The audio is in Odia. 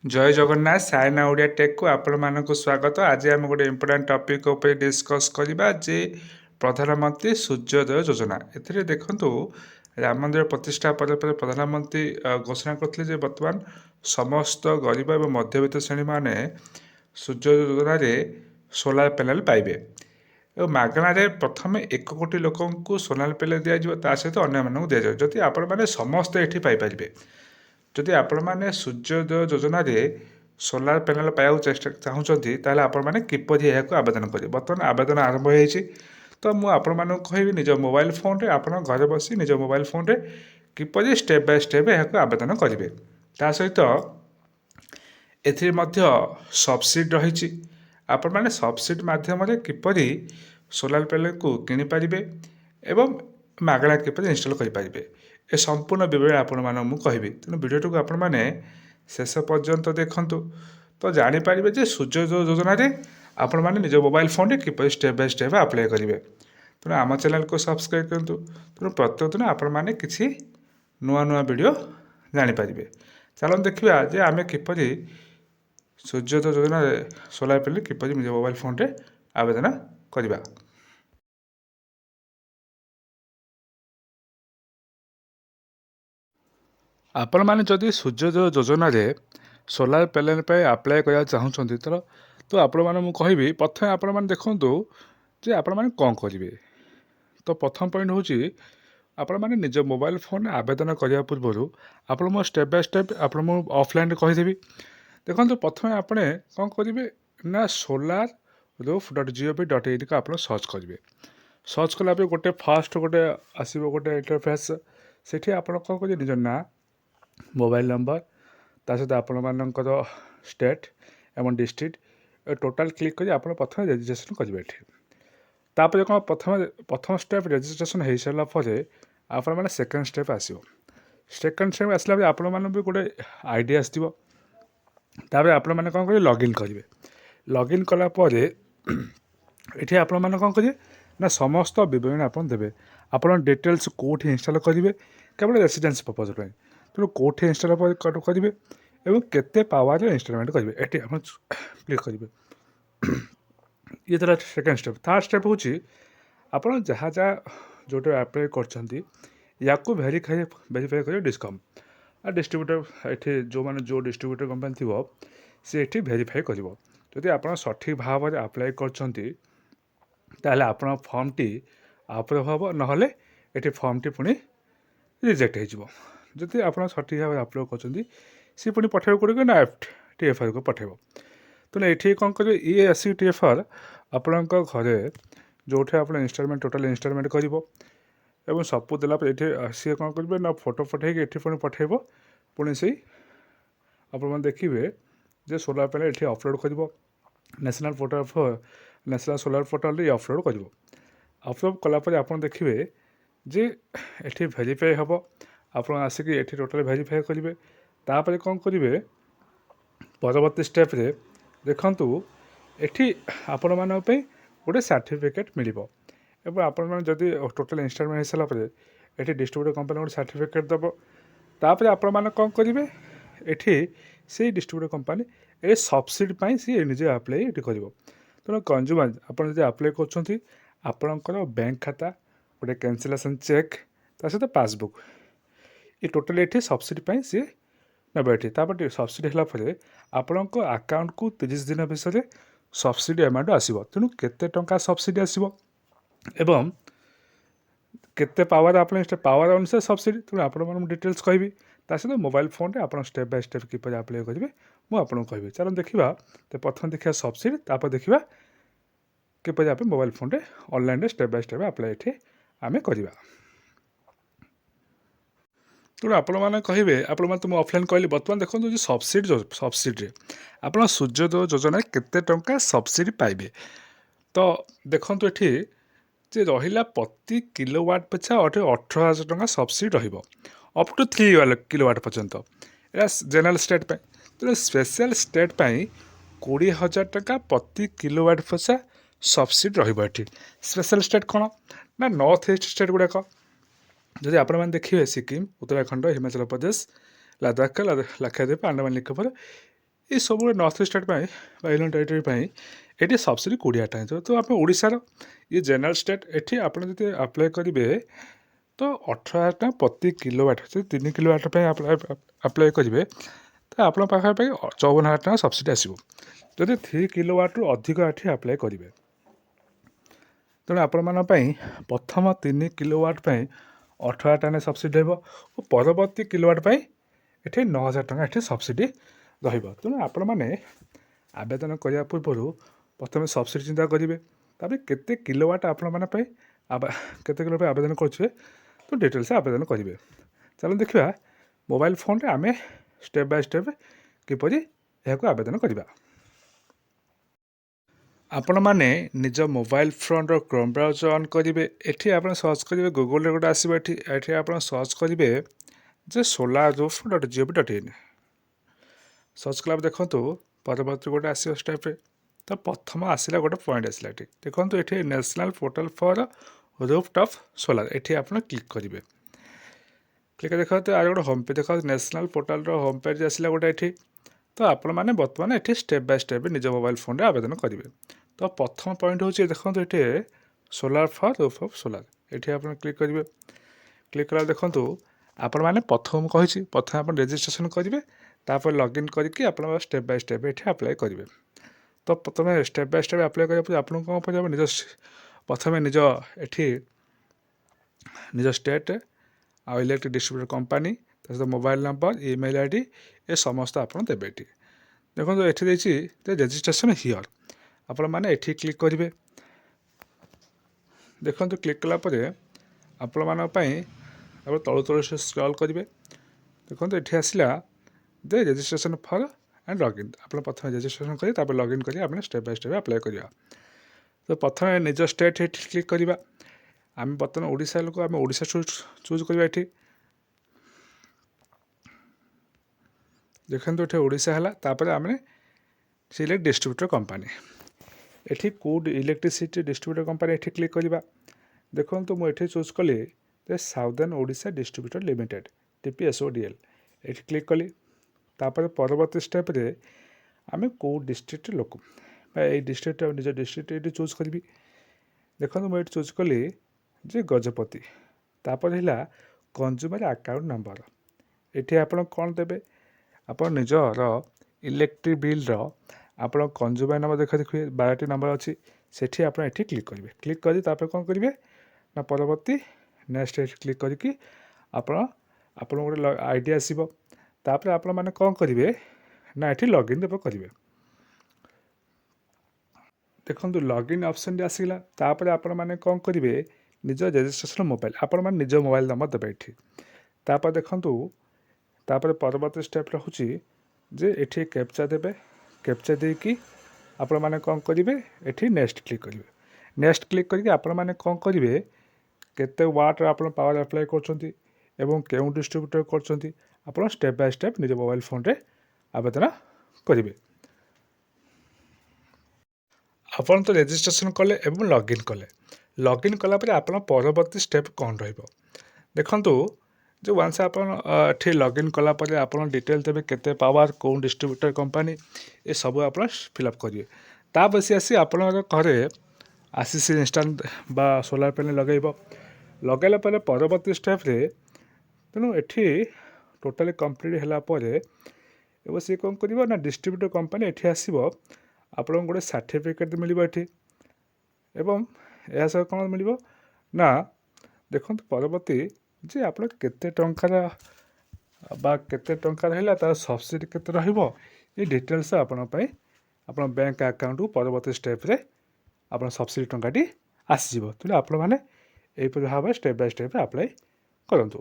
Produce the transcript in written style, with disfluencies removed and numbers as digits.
जय जगन्नाथ सायना ओडिया टेक को आपण मानक स्वागत। आज आम गोटे इम्पोर्टाट टपिक उपर डिस्कस करवा जे प्रधानमंत्री सूर्योदय योजना। एथिरे देखंतु राम मंदिर प्रतिष्ठा पर प्रधानमंत्री घोषणा करथिले जे वर्तमान समस्त गरीब एवं मध्यवित्त श्रेणी माने सूर्योदय योजना सोलार पैनल पाइबे और मागणारे प्रथम 1 कोटी लोक सोलार पैनल दिज्व ता सहित अन्य मानक दिज्व जदि आपण मैंने समस्त ये पाइपर। जदि आपण मैंने सूर्योदय योजना सोलार पैनल पाया चेष्टा चाहूँगी ताले आपण मैंने किपरि यह आवेदन करेंगे। बर्तमान आवेदन आरंभ हो तो मुझे आपण मानक कहबी निज मोबाइल फोन रे आपण घर बसी निज मोबाइल फोन रे किपरि स्टेप बाय स्टेप यह आवेदन करेंगे। ता सहित एथिरे सब्सिडी रही आपण मैंने सब्सिडी माध्यम किपरि सोलार पैनल को किनीपारे एवं मागणा किपरि इनस्टॉल करेंगे ए संपूर्ण विवरण आपण मानक मु कहबी। तेणु वीडियो को आपण मैंने शेष पर्यंत देखंतु तो जानीपारे जे सूर्योदय योजना आपण मैंने निज मोबाइल फोन रे किपरि स्टेप बाय स्टेप अप्लाई करेंगे। तेणु आम चैनल को सब्सक्राइब करूँ। तेणु प्रत्येक दिन आपण मैंने किसी नुआ नुआ वीडियो जानीपारे। चलो देखा जे आम किपरि सूर्योदय योजना सोलार पैनल किपरि निज मोबाइल फोन रे आवेदन करवा। आपण मैंने जदि सूर्योदय योजना सोलार पैनल पे अप्लाई करा चाहूँगी तो आपण मैंने कहबी प्रथम आपण मैंने देखूँ जे आपण मैंने कौन करेंगे। तो प्रथम पॉइंट हूँ आपण मैंने निज मोबाइल फोन आवेदन करने पूर्व आप स्टेप बाय स्टेप आपण ऑफलाइन कहीदेवी। देखो प्रथम आपने कौन करेंगे ना solarroof.gov.in को आप सर्च करेंगे। सर्च कला गोटे फास्ट गोटे आसो गोटे इंटरफेस से आप कौन करेंगे निज ना मोबाइल नंबर ता सहित आपण मानकर स्टेट एवं डिस्ट्रिक्ट टोटाल क्लिक कर आप प्रथम रजिस्ट्रेशन करेंगे। तापर कौन प्रथम स्टेप रजिस्ट्रेशन हो सारापर आपण मैंने सेकेंड स्टेप आसो। सेकेंड स्टेप आसला आपण मैंने भी गोटे आईडी आसो। तापर आपण मैंने कौन करेंगे लॉगिन करेंगे। लॉगिन कलापर ये आपण मैंने कौन करेंगे ना समस्त विवरण आप देवे। आपण डिटेल्स कौटी इनस्टॉल करेंगे केवल रेसिडेंस पर्पज पर। तेणु कौटी इनस्टॉल करेंगे और केते पावर इनस्टॉलमेंट करेंगे ये आप क्लिक करेंगे। ये तरह सेकेंड स्टेप। थर्ड स्टेप हूँ आप जहाँ जहाँ जो अप्लाई कर वेरीफाई करेंगे डिस्कम आ डिस्ट्रीब्यूटर ये जो मैंने जो डिस्ट्रीब्यूटर कंपनी थी सी ये वेरीफाई कर जदि आप सठिक भाव में अप्लाई कर आपण फर्म टी अप्रूव हम ना ये फर्म टी पुणी रिजेक्ट होती आप सठिक भाव में अप्लाई कर सी पुणी पठेब कौन ना TFR को पठेब। तेणु ये कौन करेंगे ये आसिक TFR आपण घरे जो आप इनस्टॉलमेंट टोटाल इनस्टॉलमेंट कर सबू देलापर ये सी कौन करेंगे ना फोटो पठे ये पुणी पठेब पुणी से आप देखिए जे सोलार पैनल ये अपलोड कर नेशनल सोलार पोर्टाल ये अपलोड कर। अपलोड कलापर आप देखिए जे ये वेरीफाई हम आप आसिक ये टोटाल वेरीफाई करेंगे। तापर कौन करेंगे परवर्ती स्टेप रे देखंतु एठी आपण मानक पे गोटे सर्टिफिकेट मिलिबो एवं आपण मान जदि टोटाल इनस्टॉलमेंट हो सारा पर एठी डिस्ट्रीब्यूटर कंपनी गोटे सर्टिफिकेट दबो। तापर आपण मान कौन करेंगे एठी से डिस्ट्रीब्यूटर कंपनी ए सब्सिडी पाई सी निजे अप्लाई ये कर। तेणु कंज्यूमर आप अप्लाई कर आपणकर बैंक खाता गोटे कैंसिलेशन चेक ता सहित पासबुक ये टोटाल ये सब्सिडी सी नब्बे सब्सिडी है आपण अकाउंट को 30 दिन विषय सब्सिडी अमाउंट आसो। तेणु केते टंका सब्सिडी आसो एवं केते पावर आप पावर अनुसार सब्सिडी। तेणु आपण डिटेल्स कहबी ता सहित मोबाइल फोन रे आप step by step keeper apply करेंगे मुझे कहबी। चलो देखा तो प्रथम देखा सब्सिडी तापर देखा किपर आप मोबाइल फोन रे online step by step apply ये आम करवा। तेणु आपण मैंने कहे आप तुम ऑफलाइन कहली बर्तमान देखो सब्सिडी आप सूर्योदय योजना केते टंका सब्सिडी पाइबे। तो देखो ये जे रहा प्रति किलोवाट पिछा 18,000 टंका सब्सिडी रप टू 3 किलोवाट पर्यंत या जेनराल स्टेट पे। तेणु स्पेशल स्टेट पे 20,000 टंका प्रति किलोवाट पिछा सब्सिडी रही। स्पेशल स्टेट कौन ना नॉर्थ ईस्ट स्टेट गुड़ाक जदि आपण मैंने देखिए सिक्किम उत्तराखंड हिमाचल प्रदेश लद्दाख लक्षद्वीप अंडमान निकोबर ଏସବୁ ନର୍ଥ ଷ୍ଟେଟ୍ ପାଇଁ ବା ୟୁନିୟନ୍ ଟେରିଟୋରୀ ପାଇଁ ଏଠି ସବସିଡ଼ି 20,000 ଟଙ୍କା ହେଇଯିବ। ତ ଆପଣ ଓଡ଼ିଶାର ଇଏ ଜେନେରାଲ୍ ଷ୍ଟେଟ୍, ଏଠି ଆପଣ ଯଦି ଆପ୍ଲାଏ କରିବେ ତ 18,000 ଟଙ୍କା ପ୍ରତି କିଲୋୱାଟ୍। ଯଦି 3 କିଲୋୱାଟ୍ ପାଇଁ ଆପ୍ଲାଏ କରିବେ ତ ଆପଣଙ୍କ ପାଖାପାଖି 54,000 ଟଙ୍କା ସବସିଡ଼ି ଆସିବ। ଯଦି 3 କିଲୋୱାଟ୍ରୁ ଅଧିକ ଏଠି ଆପ୍ଲାଏ କରିବେ, ତେଣୁ ଆପଣମାନଙ୍କ ପାଇଁ ପ୍ରଥମ 3 କିଲୋୱାଟ୍ ପାଇଁ 18,000 ଟଙ୍କା ସବସିଡ଼ି ରହିବ ଓ ପରବର୍ତ୍ତୀ କିଲୋୱାଟ୍ ପାଇଁ ଏଠି 9,000 ଟଙ୍କା ଏଠି ସବସିଡ଼ି ରହିବ। ତେଣୁ ଆପଣମାନେ ଆବେଦନ କରିବା ପୂର୍ବରୁ ପ୍ରଥମେ ସବସିଡ଼ି ଚିନ୍ତା କରିବେ, ତାପରେ କେତେ କିଲୋୱାଟ୍ ଆପଣମାନଙ୍କ ପାଇଁ କେତେ କିଲୋ ପାଇଁ ଆବେଦନ କରୁଥିବେ ତ ଡିଟେଲ୍ସ ଆବେଦନ କରିବେ। ଚାଲନ୍ତୁ ଦେଖିବା ମୋବାଇଲ୍ ଫୋନ୍ରେ ଆମେ ଷ୍ଟେପ୍ ବାଇ ଷ୍ଟେପ୍ କିପରି ଏହାକୁ ଆବେଦନ କରିବା। ଆପଣମାନେ ନିଜ ମୋବାଇଲ୍ ଫୋନ୍ର କ୍ରୋମ୍ ବ୍ରାଉଜର୍ ଅନ୍ କରିବେ। ଏଠି ଆପଣ ସର୍ଚ୍ଚ କରିବେ, ଗୁଗଲ୍ରେ ଗୋଟେ ଆସିବ, ଏଠି ଆପଣ ସର୍ଚ୍ଚ କରିବେ ଯେ solarroof.gov.in। ସର୍ଚ୍ଚ କଲା ପରେ ଦେଖନ୍ତୁ ପରବର୍ତ୍ତୀ ଗୋଟେ ଆସିବ ଷ୍ଟେପ୍ରେ। ତ ପ୍ରଥମ ଆସିଲା ଗୋଟେ ପଏଣ୍ଟ ଆସିଲା, ଏଠି ଦେଖନ୍ତୁ ଏଠି national portal for rooftop solar, ଏଠି ଆପଣ କ୍ଲିକ୍ କରିବେ। କ୍ଲିକ୍ ଦେଖନ୍ତୁ ଆର ଗୋଟେ ହୋମ୍ ପେଜ୍ ଦେଖନ୍ତୁ, ନ୍ୟାସନାଲ୍ ପୋର୍ଟାଲ୍ର ହୋମ୍ ପେଜ୍ ଆସିଲା ଗୋଟେ ଏଠି। ତ ଆପଣମାନେ ବର୍ତ୍ତମାନ ଏଠି ଷ୍ଟେପ୍ ବାଇ ଷ୍ଟେପ୍ ନିଜ ମୋବାଇଲ୍ ଫୋନ୍ରେ ଆବେଦନ କରିବେ। ତ ପ୍ରଥମ ପଏଣ୍ଟ ହେଉଛି ଦେଖନ୍ତୁ ଏଠି ସୋଲାର୍ ଫର୍ ରୁଫ୍ଟପ୍ ସୋଲାର୍, ଏଠି ଆପଣ କ୍ଲିକ୍ କରିବେ। କ୍ଲିକ୍ କଲା ଦେଖନ୍ତୁ ଆପଣମାନେ ପ୍ରଥମ କହିଛି, ପ୍ରଥମେ ଆପଣ ରେଜିଷ୍ଟ୍ରେସନ୍ କରିବେ, ତାପରେ ଲଗ୍ଇନ୍ କରିକି ଆପଣ ଷ୍ଟେପ୍ ବାଇ ଷ୍ଟେପ୍ ଏଠି ଆପ୍ଲାଏ କରିବେ। ତ ପ୍ରଥମେ ଷ୍ଟେପ୍ ବାଇ ଷ୍ଟେପ୍ ଆପ୍ଲାଏ କରିବା ପରେ ଆପଣଙ୍କୁ କ'ଣ ପଡ଼ିବ, ପ୍ରଥମେ ଏଠି ନିଜ ଷ୍ଟେଟ୍ ଆଉ ଇଲେକ୍ଟ୍ରିକ୍ ଡିଷ୍ଟ୍ରିବ୍ୟୁଟର୍ କମ୍ପାନୀ, ତା ସହିତ mobile number, email I D A ସମସ୍ତ ଆପଣ ଦେବେ। ଏଠି ଦେଖନ୍ତୁ ଏଠି ଦେଇଛି ଯେ ରେଜିଷ୍ଟ୍ରେସନ୍ ହିଅର୍, ଆପଣମାନେ ଏଠି କ୍ଲିକ୍ କରିବେ। ଦେଖନ୍ତୁ କ୍ଲିକ୍ କଲା ପରେ ଆପଣମାନଙ୍କ ପାଇଁ ଆପଣ ତଳୁ ସ୍କ୍ରଲ୍ କରିବେ। ଦେଖନ୍ତୁ ଏଠି ଆସିଲା ଯେ ରେଜିଷ୍ଟ୍ରେସନ୍ ଫର୍ ଆଣ୍ଡ ଲଗ୍ଇନ୍, ଆପଣ ପ୍ରଥମେ ରେଜିଷ୍ଟ୍ରେସନ୍ କରିବେ, ତାପରେ ଲଗ୍ଇନ୍ କରି ଆପଣ ଷ୍ଟେପ୍ ବାଇ ଷ୍ଟେପ୍ ଆପ୍ଲାଏ କରିବା। ତ ପ୍ରଥମେ ନିଜ ଷ୍ଟେଟ୍ ଏଠି କ୍ଲିକ୍ କରିବା। ଆମେ ବର୍ତ୍ତମାନ ଓଡ଼ିଶା ଲୋକ, ଆମେ ଓଡ଼ିଶା ଚୁଜ୍ କରିବା। ଏଠି ଦେଖନ୍ତୁ ଏଠି ଓଡ଼ିଶା ହେଲା, ତାପରେ ଆମେ ସିଲେକ୍ଟ ଡିଷ୍ଟ୍ରିବ୍ୟୁଟର୍ କମ୍ପାନୀ, ଏଠି କେଉଁ ଇଲେକ୍ଟ୍ରିସିଟି ଡିଷ୍ଟ୍ରିବ୍ୟୁଟର୍ କମ୍ପାନୀ ଏଠି କ୍ଲିକ୍ କରିବା। ଦେଖନ୍ତୁ ମୁଁ ଏଠି ଚୁଜ୍ କଲି ଯେ southern Odisha distributor limited TPSODL, ଏଠି କ୍ଲିକ୍ କଲି। ତାପରେ ପରବର୍ତ୍ତୀ ଷ୍ଟେପ୍ରେ ଆମେ କେଉଁ ଡିଷ୍ଟ୍ରିକ୍ଟ ଲୋକ ବା ଏଇ ଡିଷ୍ଟ୍ରିକ୍ଟ ନିଜ ଡିଷ୍ଟ୍ରିକ୍ଟ ଏଠି ଚୁଜ୍ କରିବି। ଦେଖନ୍ତୁ ମୁଁ ଏଠି ଚୁଜ୍ କଲି ଯେ ଗଜପତି। ତାପରେ ହେଲା କନଜ୍ୟୁମର ଆକାଉଣ୍ଟ ନମ୍ବର, ଏଠି ଆପଣ କ'ଣ ଦେବେ, ଆପଣ ନିଜର ଇଲେକ୍ଟ୍ରିକ୍ ବିଲ୍ର ଆପଣ କନଜ୍ୟୁମର ନମ୍ବର ଦେଖିବେ 12ଟି ନମ୍ବର ଅଛି, ସେଠି ଆପଣ ଏଠି କ୍ଲିକ୍ କରିବେ। କ୍ଲିକ୍ କରି ତାପରେ କ'ଣ କରିବେ ନା ପରବର୍ତ୍ତୀ ନେକ୍ସଟ ଏଠି କ୍ଲିକ୍ କରିକି ଆପଣଙ୍କୁ ଗୋଟେ ଆଇ ଡ଼ି ଆସିବ। ତାପରେ ଆପଣମାନେ କ'ଣ କରିବେ ନା ଏଠି ଲଗ୍ଇନ୍ କରିବେ। ଦେଖନ୍ତୁ ଲଗ୍ଇନ୍ ଅପସନ୍ଟି ଆସିଲା, ତାପରେ ଆପଣମାନେ କ'ଣ କରିବେ ନିଜ ରେଜିଷ୍ଟ୍ରେସନ୍ ମୋବାଇଲ୍, ଆପଣମାନେ ନିଜ ମୋବାଇଲ୍ ନମ୍ବର ଦେବେ ଏଠି। ତାପରେ ଦେଖନ୍ତୁ ତାପରେ ପରବର୍ତ୍ତୀ ଷ୍ଟେପ୍ ରହୁଛି ଯେ ଏଠି କ୍ୟାପ୍ଚା ଦେବେ। କ୍ୟାପ୍ଚା ଦେଇକି ଆପଣମାନେ କ'ଣ କରିବେ ଏଠି ନେକ୍ସଟ କ୍ଲିକ୍ କରିବେ। ନେକ୍ସଟ କ୍ଲିକ୍ କରିକି ଆପଣମାନେ କ'ଣ କରିବେ କେତେ ୱାଟ୍ର ଆପଣ ପାୱାର ଆପ୍ଲାଏ କରୁଛନ୍ତି ଏବଂ କେଉଁ ଡିଷ୍ଟ୍ରିବ୍ୟୁଟର କରୁଛନ୍ତି, ଆପଣ ଷ୍ଟେପ୍ ବାଇ ଷ୍ଟେପ୍ ନିଜ ମୋବାଇଲ୍ ଫୋନ୍ରେ ଆବେଦନ କରିବେ। ଆପଣ ତ ରେଜିଷ୍ଟ୍ରେସନ୍ କଲେ ଏବଂ ଲଗ୍ଇନ୍ କଲେ। ଲଗ୍ଇନ୍ କଲା ପରେ ଆପଣ ପରବର୍ତ୍ତୀ ଷ୍ଟେପ୍ କ'ଣ ରହିବ, ଦେଖନ୍ତୁ ଯେ ୱାନ୍ସ ଆପଣ ଏଠି ଲଗ୍ଇନ୍ କଲା ପରେ ଆପଣ ଡିଟେଲ୍ ଦେବେ କେତେ ପାୱାର, କେଉଁ ଡିଷ୍ଟ୍ରିବ୍ୟୁଟର କମ୍ପାନୀ, ଏସବୁ ଆପଣ ଫିଲ୍ଅପ୍ କରିବେ। ତାପରେ ଆସି ଆପଣଙ୍କ ଘରେ ACC ଇନଷ୍ଟାଲ ବା ସୋଲାର ପ୍ୟାନେଲ୍ ଲଗାଇବ। ଲଗାଇଲା ପରେ ପରବର୍ତ୍ତୀ ଷ୍ଟେପ୍ରେ ତେଣୁ ଏଠି ଟୋଟାଲି କମ୍ପ୍ଲିଟ୍ ହେଲା ପରେ ଏବଂ ସିଏ କ'ଣ କରିବ ନା ଡିଷ୍ଟ୍ରିବ୍ୟୁଟର କମ୍ପାନୀ ଏଠି ଆସିବ, ଆପଣଙ୍କୁ ଗୋଟେ ସାର୍ଟିଫିକେଟ୍ ମିଳିବ ଏଠି। ଏବଂ ଏହା ସହ କ'ଣ ମିଳିବ ନା ଦେଖନ୍ତୁ ପରବର୍ତ୍ତୀ ଯେ ଆପଣ କେତେ ଟଙ୍କାର ହେଲା ତା'ର ସବସିଡ଼ି କେତେ ରହିବ, ଏ ଡିଟେଲ୍ସ ଆପଣଙ୍କ ପାଇଁ ଆପଣ ବ୍ୟାଙ୍କ ଆକାଉଣ୍ଟକୁ ପରବର୍ତ୍ତୀ ଷ୍ଟେପ୍ରେ ଆପଣ ସବସିଡ଼ି ଟଙ୍କାଟି ଆସିଯିବ। ତେଣୁ ଆପଣମାନେ ଏହିପରି ଭାବରେ ଷ୍ଟେପ୍ ବାଇ ଷ୍ଟେପ୍ ଆପ୍ଲାଏ କରନ୍ତୁ।